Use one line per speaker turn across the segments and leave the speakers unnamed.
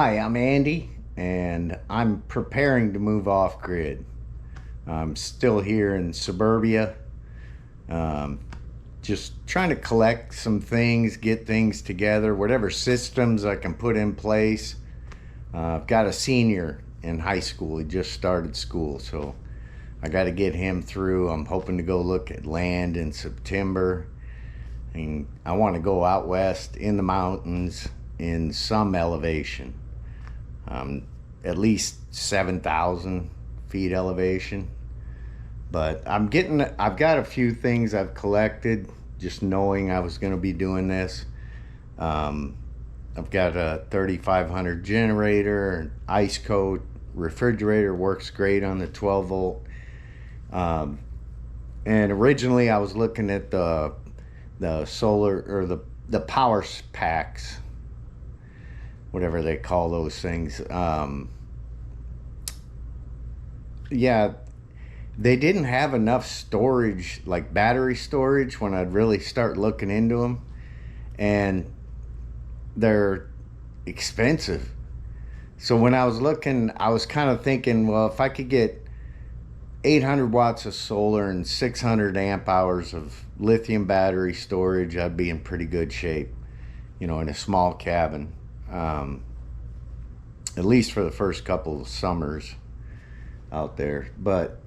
Hi, I'm Andy, and I'm preparing to move off grid. I'm still here in suburbia, um, just trying to collect some things, get things together, whatever systems I can put in place. I've got a senior in high school. He just started school, so I got to get him through. I'm hoping to go look at land in September. And I want to go out west in the mountains in some elevation. At least 7,000 feet elevation. But I've got a few things I've collected just knowing I was going to be doing this. Um, I've got a 3500 generator, an ice coat, refrigerator works great on the 12 volt. Um, and originally I was looking at the solar or the power packs, whatever they call those things. Yeah, they didn't have enough storage, like battery storage, when I'd really start looking into them, and they're expensive. So when I was looking, I was kind of thinking, well, if I could get 800 watts of solar and 600 amp hours of lithium battery storage, I'd be in pretty good shape, in a small cabin. At least for the first couple of summers out there. But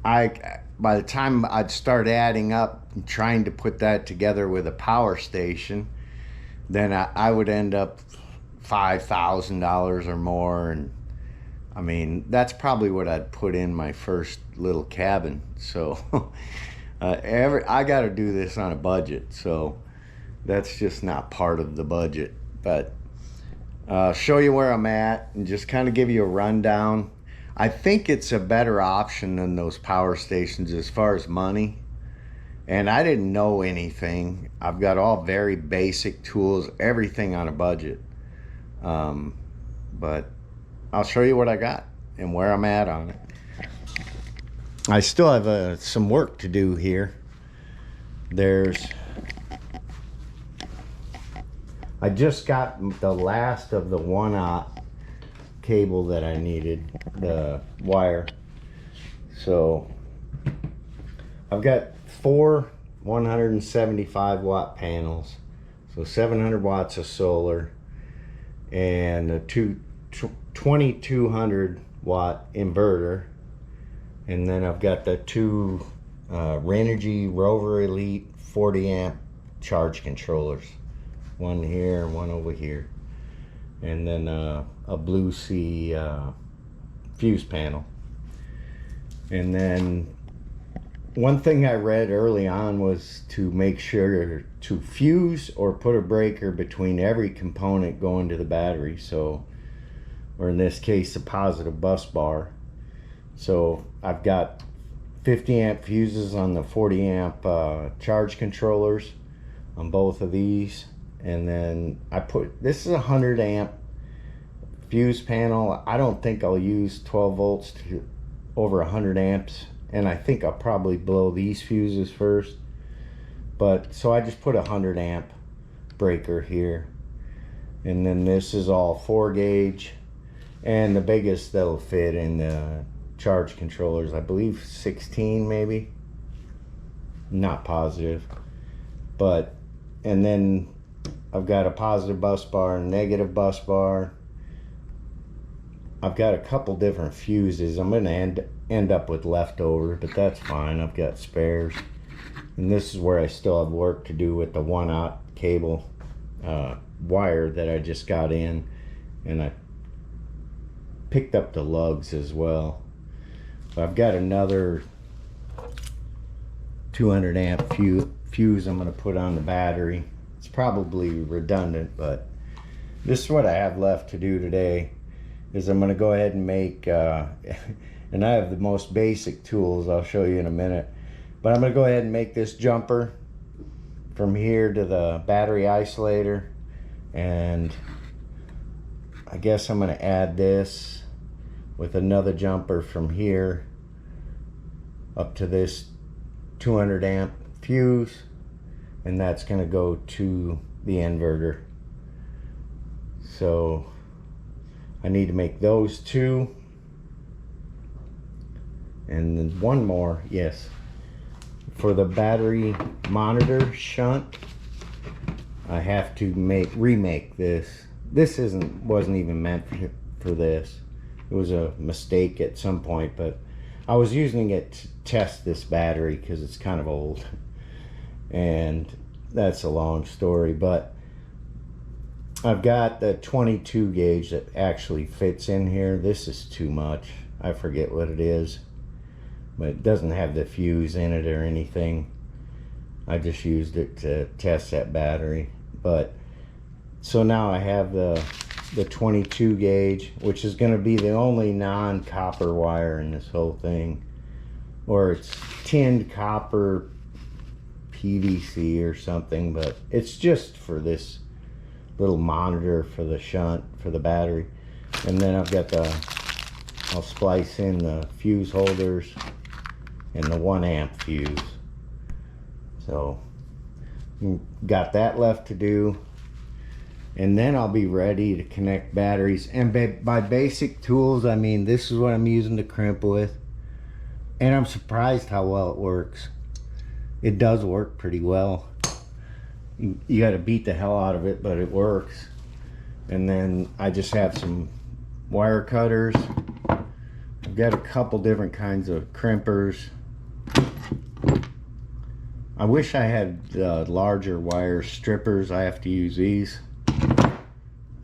by the time I'd start adding up and trying to put that together with a power station, then I would end up $5,000 or more. And I mean, that's probably what I'd put in my first little cabin. So I got to do this on a budget, so that's just not part of the budget. But show you where I'm at and just kind of give you a rundown. I think it's a better option than those power stations as far as money. And I didn't know anything. I've got all very basic tools, everything on a budget. But I'll show you what I got and where I'm at on it. I still have some work to do here. I just got the last of the 1/0 cable that I needed, the wire. So I've got 4 175 watt panels, so 700 watts of solar, and a 2200 watt inverter. And then I've got the two Renogy Rover Elite 40 amp charge controllers, one here and one over here, and then a Blue Sea fuse panel. And then one thing I read early on was to make sure to fuse or put a breaker between every component going to the battery, so, or in this case, the positive bus bar. So I've got 50 amp fuses on the 40 amp charge controllers on both of these. And then this is a 100 amp fuse panel. I don't think I'll use 12 volts to over 100 amps. And I think I'll probably blow these fuses first. But so I just put a 100 amp breaker here. And then this is all 4 gauge. And the biggest that'll fit in the charge controllers, I believe 16 maybe. Not positive. But, and then I've got a positive bus bar and negative bus bar. I've got a couple different fuses. I'm going to end up with leftover, but that's fine. I've got spares. And this is where I still have work to do with the 1/0 cable wire that I just got in. And I picked up the lugs as well. I've got another 200 amp fuse I'm going to put on the battery. It's probably redundant, but this is what I have left to do today. Is I'm going to go ahead and make and I have the most basic tools I'll show you in a minute, but I'm going to go ahead and make this jumper from here to the battery isolator, and I guess I'm going to add this with another jumper from here up to this 200 amp fuse, and that's going to go to the inverter. So I need to make those two, and then one more. Yes, for the battery monitor shunt, I have to remake this. This wasn't even meant for this. It was a mistake at some point, but I was using it to test this battery because it's kind of old, and that's a long story. But I've got the 22 gauge that actually fits in here. This is too much. I forget what it is, but it doesn't have the fuse in it or anything. I just used it to test that battery. But so now I have the 22 gauge, which is going to be the only non-copper wire in this whole thing, or it's tinned copper PVC or something, but it's just for this little monitor for the shunt for the battery. And then I've got I'll splice in the fuse holders and the 1 amp fuse. So got that left to do, and then I'll be ready to connect batteries. And by basic tools, I mean this is what I'm using to crimp with, and I'm surprised how well it works. It does work pretty well. You got to beat the hell out of it, but it works. And then I just have some wire cutters. I've got a couple different kinds of crimpers. I wish I had larger wire strippers. I have to use these.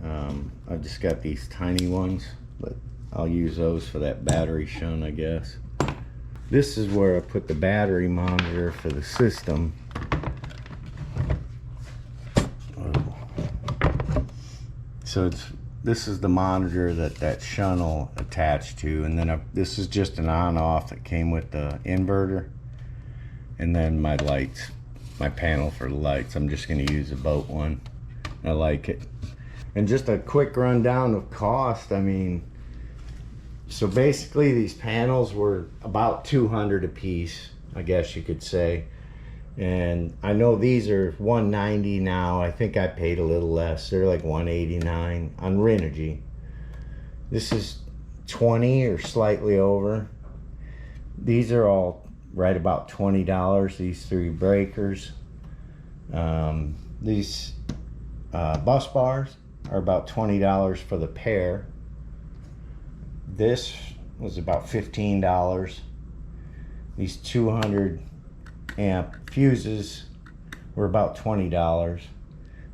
I've just got these tiny ones, but I'll use those for that battery shunt, I guess. This is where I put the battery monitor for the system. So this is the monitor that shunt will attach to, and then this is just an on-off that came with the inverter. And then my lights, my panel for the lights, I'm just going to use a boat one. I like it. And just a quick rundown of cost. I mean, so basically these panels were about $200 a piece, I guess you could say. And I know these are $190 now. I think I paid a little less. They're like $189 on Renogy. This is $20 or slightly over. These are all right about $20, these 3 breakers. These bus bars are about $20 for the pair. This was about $15. These 200 amp fuses were about $20,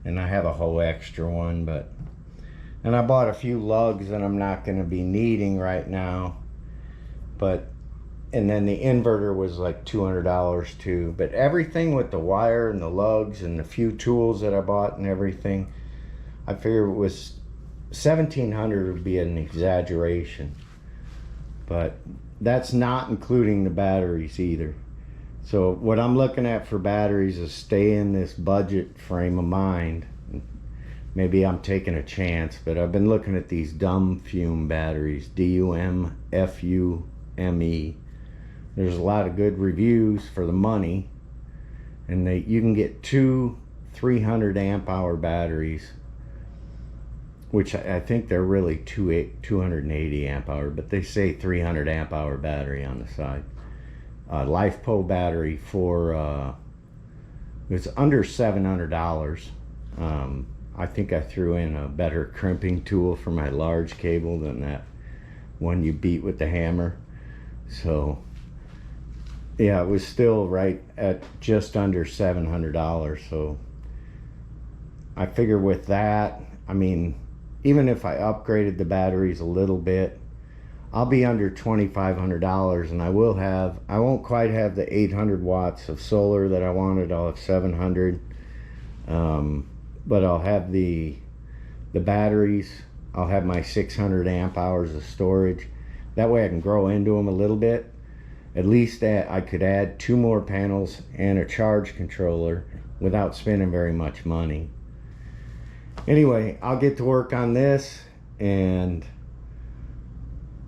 and I have a whole extra one. And I bought a few lugs that I'm not going to be needing right now, and then the inverter was like $200 too. But everything with the wire and the lugs and the few tools that I bought and everything, I figured it was $1,700 would be an exaggeration. But that's not including the batteries either. So what I'm looking at for batteries is stay in this budget frame of mind. Maybe I'm taking a chance, but I've been looking at these dumb fume batteries, DUMFUME. There's a lot of good reviews for the money, and you can get 2 300 amp hour batteries, which I think they're really 280 amp hour, but they say 300 amp hour battery on the side. LifePo battery for it's under $700. I think I threw in a better crimping tool for my large cable than that one you beat with the hammer. So yeah, it was still right at just under $700. So I figure with that, I mean, even if I upgraded the batteries a little bit, I'll be under $2,500, and I won't quite have the 800 watts of solar that I wanted. I'll have 700, but I'll have the batteries. I'll have my 600 amp hours of storage. That way I can grow into them a little bit. At least I could add 2 more panels and a charge controller without spending very much money. Anyway, I'll get to work on this, and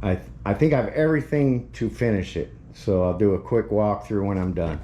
I think I have everything to finish it. So I'll do a quick walkthrough when I'm done.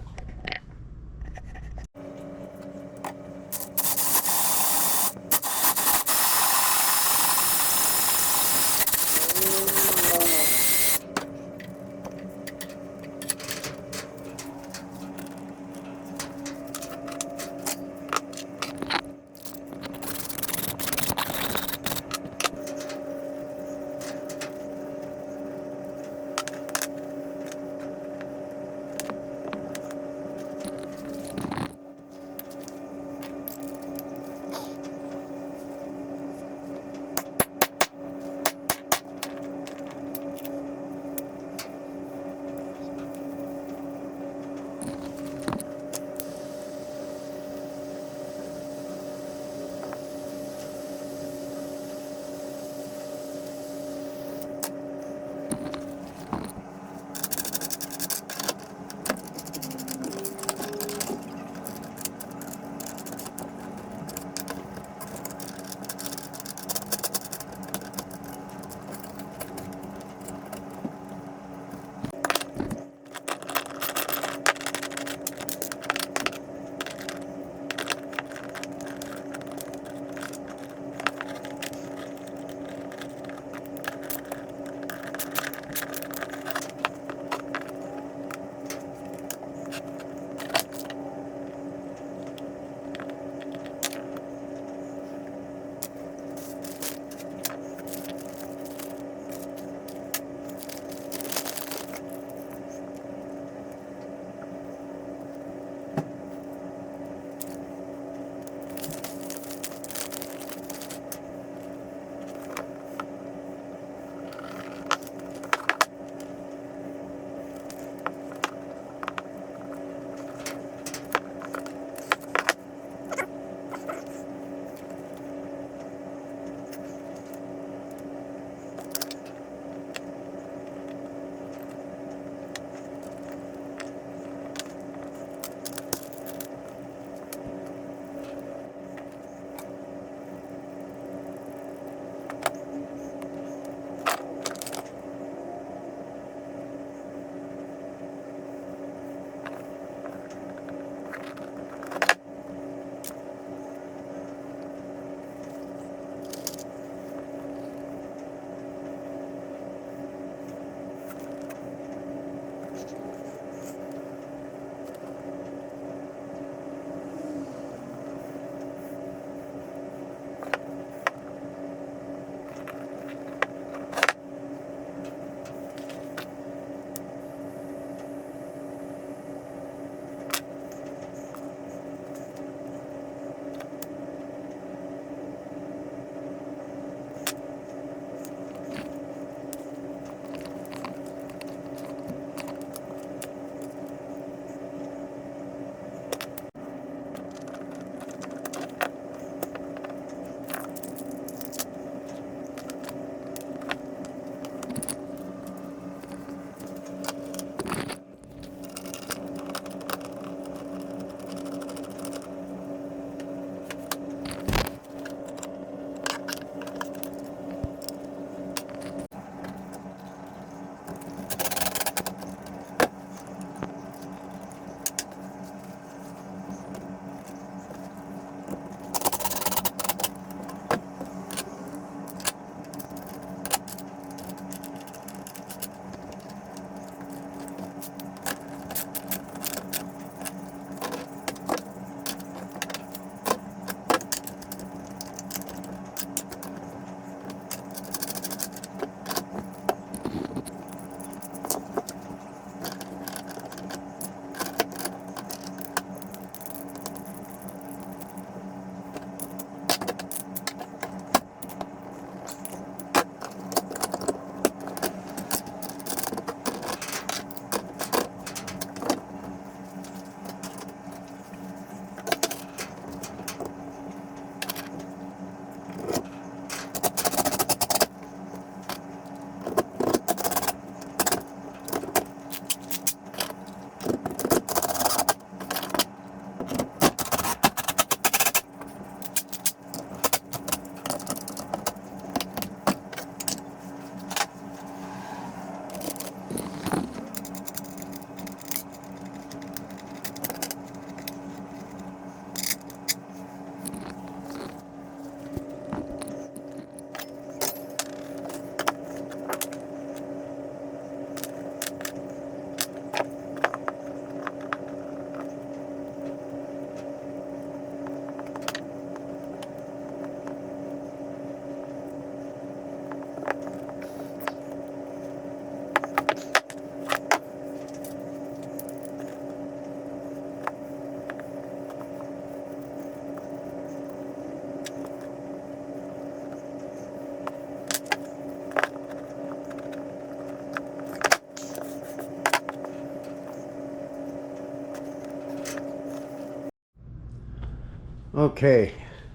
Okay,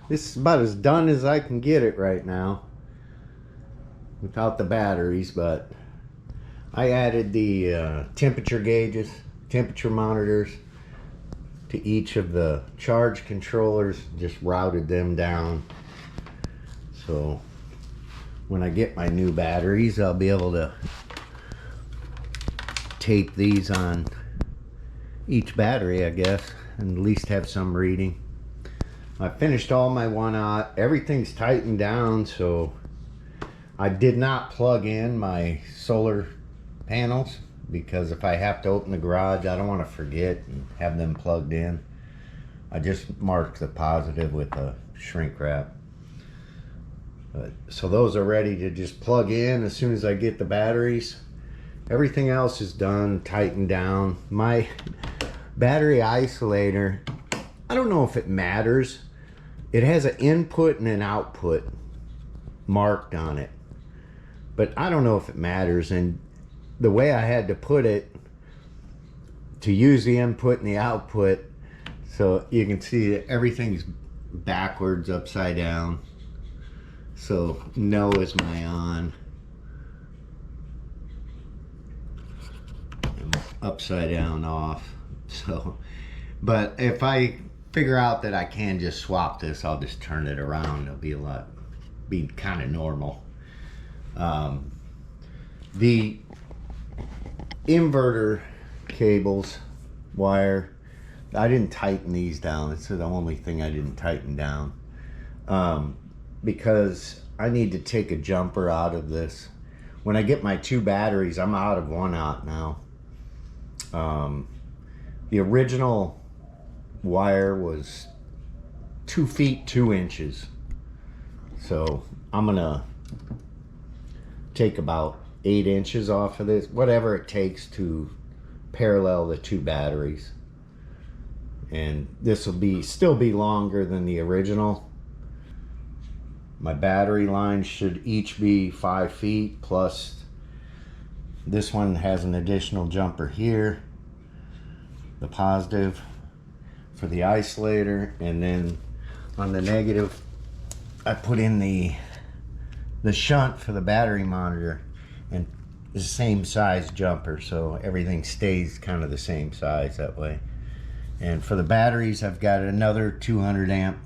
this is about as done as I can get it right now without the batteries, but I added the temperature gauges, temperature monitors to each of the charge controllers, just routed them down. So when I get my new batteries, I'll be able to tape these on each battery, I guess, and at least have some reading. I finished all my 1/0. Everything's tightened down, so I did not plug in my solar panels because if I have to open the garage, I don't want to forget and have them plugged in. I just marked the positive with a shrink wrap. So those are ready to just plug in as soon as I get the batteries. Everything else is done, tightened down. My battery isolator, I don't know if it matters. It has an input and an output marked on it, but I don't know if it matters. And the way I had to put it to use the input and the output, so you can see that everything's backwards, upside down. So no is my on, and upside down off. So, but if I figure out that I can just swap this, I'll just turn it around. It'll be kind of normal. The inverter cables, wire, I didn't tighten these down. It's the only thing I didn't tighten down, because I need to take a jumper out of this. When I get my 2 batteries, I'm out of 1/0 now. The original wire was 2 feet 2 inches, so I'm gonna take about 8 inches off of this, whatever it takes to parallel the 2 batteries, and this will still be longer than the original. My battery lines should each be 5 feet, plus this one has an additional jumper here, the positive for the isolator, and then on the negative I put in the shunt for the battery monitor, and the same size jumper, so everything stays kind of the same size that way. And for the batteries, I've got another 200 amp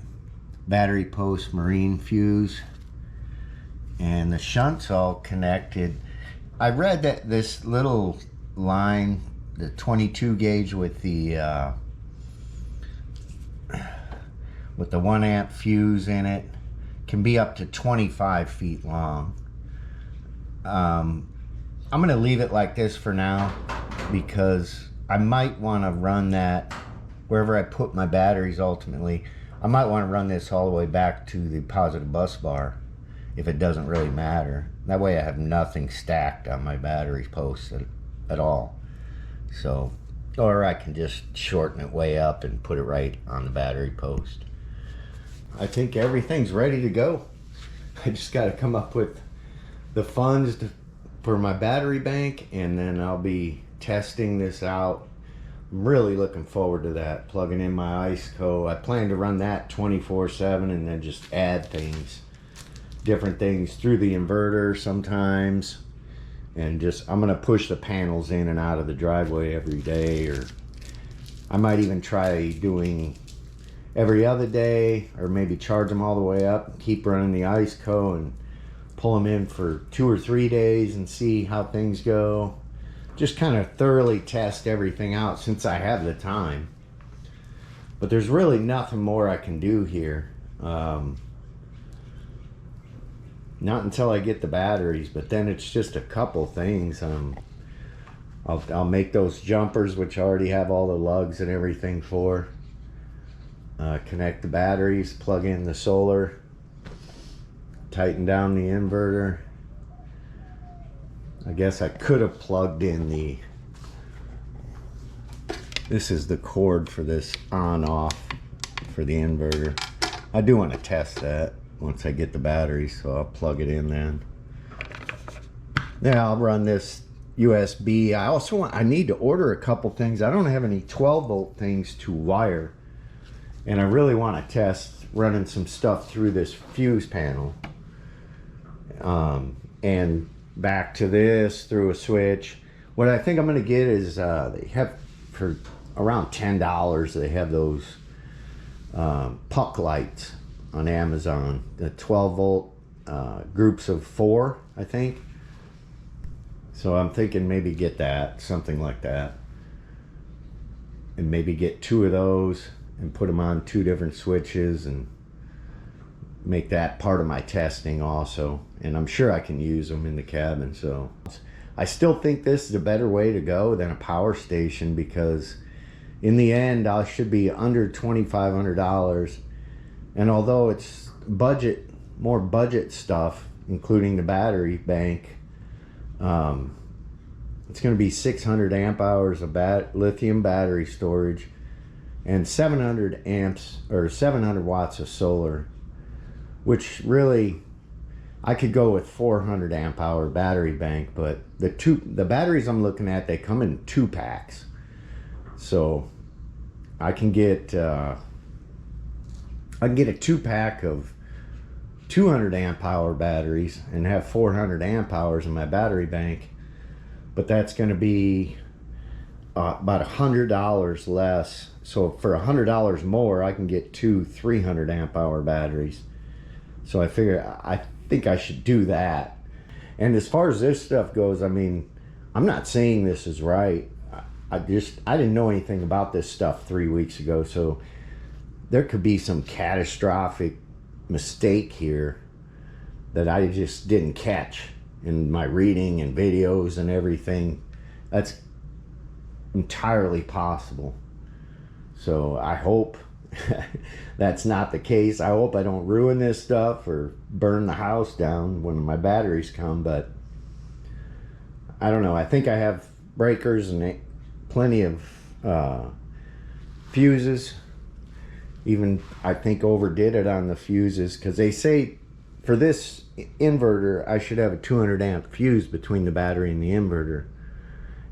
battery post marine fuse, and the shunt's all connected. I read that this little line, the 22 gauge with the 1 amp fuse in it, can be up to 25 feet long. I'm gonna leave it like this for now, because I might want to run that wherever I put my batteries ultimately. I might want to run this all the way back to the positive bus bar if it doesn't really matter. That way I have nothing stacked on my battery posts at all. So, or I can just shorten it way up and put it right on the battery post. I think everything's ready to go. I just got to come up with the funds for my battery bank, and then I'll be testing this out. I'm really looking forward to that, plugging in my IceCo. I plan to run that 24/7 and then just add things, different things through the inverter sometimes, and just I'm gonna push the panels in and out of the driveway every day, or I might even try doing every other day, or maybe charge them all the way up and keep running the IceCo and pull them in for 2 or 3 days and see how things go. Just kind of thoroughly test everything out since I have the time. But there's really nothing more I can do here. Not until I get the batteries, but then it's just a couple things. I'll make those jumpers, which I already have all the lugs and everything for. Connect the batteries, plug in the solar, tighten down the inverter. I guess I could have plugged in this is the cord for this on-off for the inverter. I do want to test that once I get the batteries, so I'll plug it in then. Then I'll run this USB. I need to order a couple things. I don't have any 12 volt things to wire And I really want to test running some stuff through this fuse panel. And back to this through a switch. What I think I'm going to get is, they have for around $10, they have those puck lights on Amazon. The 12 volt groups of 4, I think. So I'm thinking maybe get that, something like that. And maybe get 2 of those and put them on 2 different switches and make that part of my testing also. And I'm sure I can use them in the cabin. So I still think this is a better way to go than a power station, because in the end I should be under $2,500. And although it's budget, more budget stuff, including the battery bank, it's going to be 600 amp hours of lithium battery storage and 700 amps or 700 watts of solar, which really I could go with 400 amp hour battery bank. But the batteries I'm looking at, they come in 2 packs, so I can get a 2 pack of 200 amp hour batteries and have 400 amp hours in my battery bank. But that's going to be about $100 less. So for $100 more, I can get 2 300 amp hour batteries. So I think I should do that. And as far as this stuff goes, I mean, I'm not saying this is right. I didn't know anything about this stuff 3 weeks ago, so there could be some catastrophic mistake here that I just didn't catch in my reading and videos and everything. That's entirely possible. So I hope that's not the case. I hope I don't ruin this stuff or burn the house down when my batteries come, but I don't know. I think I have breakers and plenty of fuses. Even I think overdid it on the fuses, because they say for this inverter I should have a 200 amp fuse between the battery and the inverter.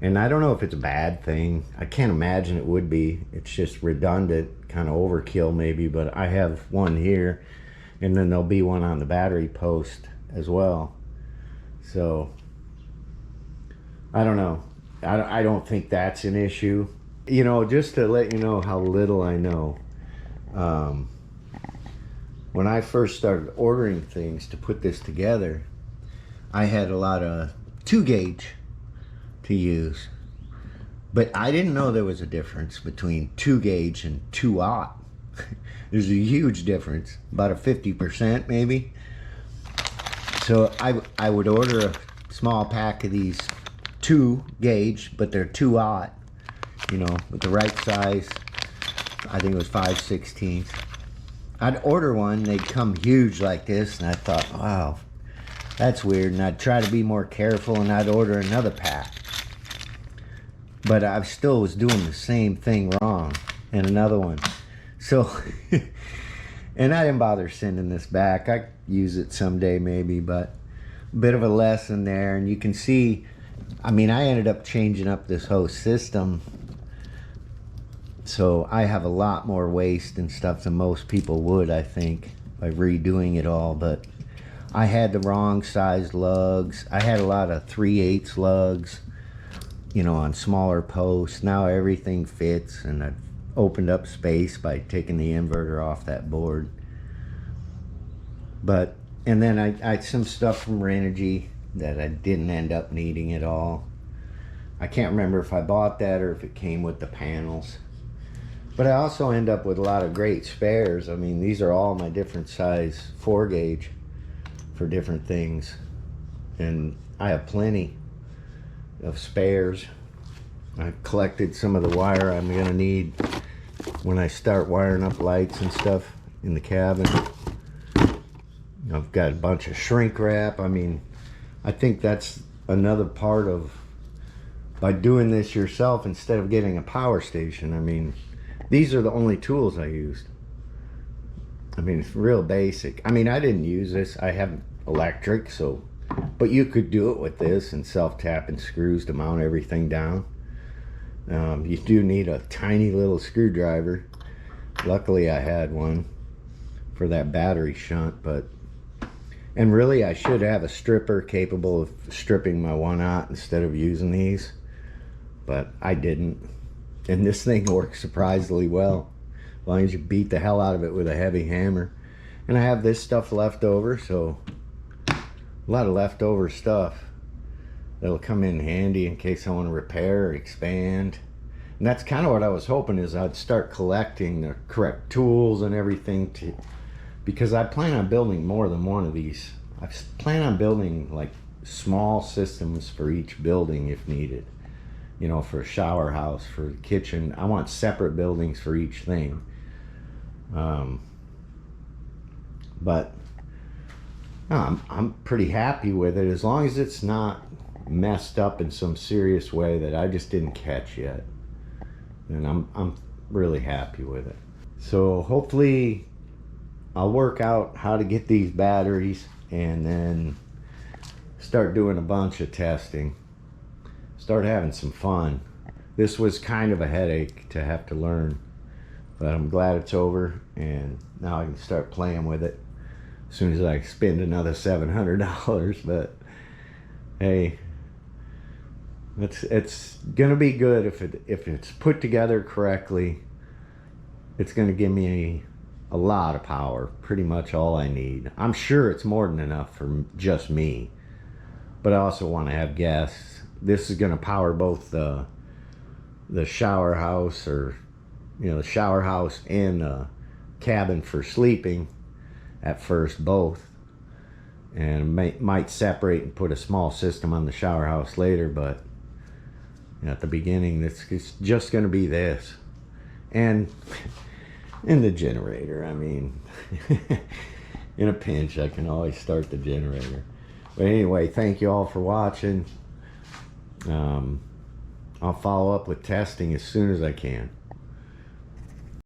And I don't know if it's a bad thing. I can't imagine it would be. It's just redundant, kind of overkill maybe, but I have one here, and then there'll be one on the battery post as well. So I don't know. I don't think that's an issue. You know, just to let you know how little I know. When I first started ordering things to put this together, I had a lot of 2 gauge to use, but I didn't know there was a difference between 2 gauge and 2-aught. There's a huge difference, about a 50% maybe. So I would order a small pack of these 2 gauge, but they're 2-aught, you know, with the right size. I think it was 5/16. I'd order one, they'd come huge like this, and I thought, wow, that's weird. And I'd try to be more careful, and I'd order another pack. But I still was doing the same thing wrong, and another one. So, and I didn't bother sending this back. I use it someday maybe, but a bit of a lesson there. And you can see, I mean, I ended up changing up this whole system. So I have a lot more waste and stuff than most people would, I think, by redoing it all. But I had the wrong size lugs. I had a lot of 3/8 lugs, you know, on smaller posts. Now everything fits, and I've opened up space by taking the inverter off that board. But, and then I had some stuff from Renogy that I didn't end up needing at all. I can't remember if I bought that or if it came with the panels. But I also end up with a lot of great spares. I mean, these are all my different size 4 gauge for different things. And I have plenty of spares. I've collected some of the wire I'm gonna need when I start wiring up lights and stuff in the cabin. I've got a bunch of shrink wrap. I mean, I think that's another part of, by doing this yourself instead of getting a power station. I mean, these are the only tools I used. I mean, it's real basic. I mean, I didn't use this. I have electric, so, but you could do it with this and self-tapping screws to mount everything down. You do need a tiny little screwdriver. Luckily I had one for that battery shunt, and really I should have a stripper capable of stripping my 1/0 instead of using these, but I didn't. And this thing works surprisingly well, as long as you beat the hell out of it with a heavy hammer. And I have this stuff left over, so a lot of leftover stuff that'll come in handy in case I want to repair or expand. And that's kind of what I was hoping, is I'd start collecting the correct tools and everything, because I plan on building more than one of these. I plan on building like small systems for each building if needed. You know, for a shower house, for the kitchen. I want separate buildings for each thing. But no, I'm pretty happy with it, as long as it's not messed up in some serious way that I just didn't catch yet. And I'm really happy with it. So hopefully I'll work out how to get these batteries and then start doing a bunch of testing. Start having some fun. This was kind of a headache to have to learn, but I'm glad it's over, and now I can start playing with it as soon as I spend another $700. But hey, it's gonna be good if it's put together correctly. It's gonna give me a lot of power, pretty much all I need. I'm sure it's more than enough for just me, but I also want to have guests. This is gonna power both the shower house, or the shower house and the cabin for sleeping at first, both. And might separate and put a small system on the shower house later, but at the beginning it's just going to be this and the generator. I mean, in a pinch I can always start the generator. But anyway, thank you all for watching. I'll follow up with testing as soon as I can.